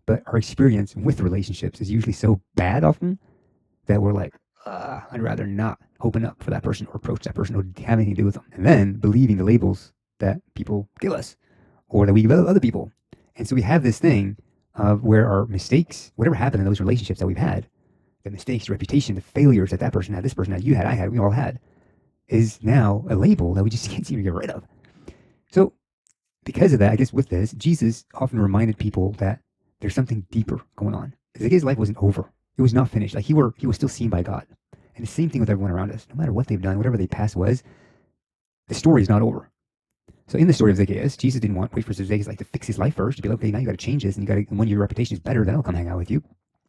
But our experience with relationships is usually so bad often that we're like, I'd rather not open up for that person or approach that person or have anything to do with them. And then believing the labels that people give us or that we give other people. And so we have this thing of where our mistakes, whatever happened in those relationships that we've had, the mistakes, the reputation, the failures that that person had, this person had, you had, I had, we all had, is now a label that we just can't seem to get rid of. So because of that, I guess with this, Jesus often reminded people that there's something deeper going on. Zacchaeus' life wasn't over. It was not finished. Like he was still seen by God. And the same thing with everyone around us. No matter what they've done, whatever their past was, the story is not over. So in the story of Zacchaeus, Jesus didn't wait for Zacchaeus to fix his life first. To be like, okay, now you got to change this, and when your reputation is better, then I'll come hang out with you.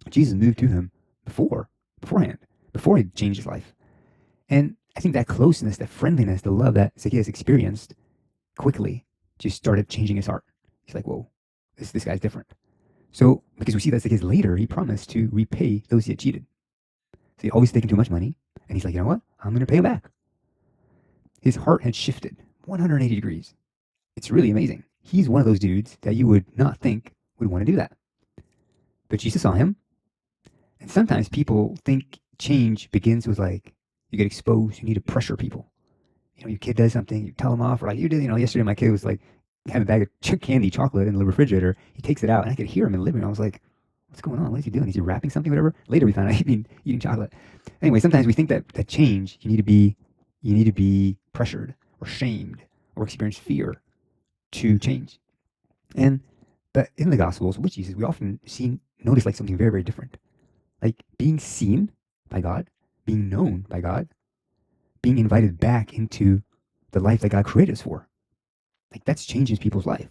Jesus moved to him before he changed his life. And I think that closeness, that friendliness, the love that Zacchaeus experienced quickly just started changing his heart. He's like, whoa, this guy's different. So because we see that Zacchaeus later, he promised to repay those he had cheated. So he'd always taken too much money, and he's like, you know what? I'm going to pay him back. His heart had shifted 180 degrees. It's really amazing. He's one of those dudes that you would not think would want to do that. But Jesus saw him. And sometimes people think change begins with you get exposed, you need to pressure people. Your kid does something, you tell them off, or you did, yesterday my kid was had a bag of candy chocolate in the refrigerator. He takes it out, and I could hear him in the living room. I was like, what's going on? What is he doing? Is he wrapping something, whatever? Later we found out he'd been eating chocolate. Anyway, sometimes we think that change, you need to be pressured or shamed or experience fear to change. But in the Gospels with Jesus, we often notice something very, very different. Being seen by God, being known by God, being invited back into the life that God created us for. That's changes people's life.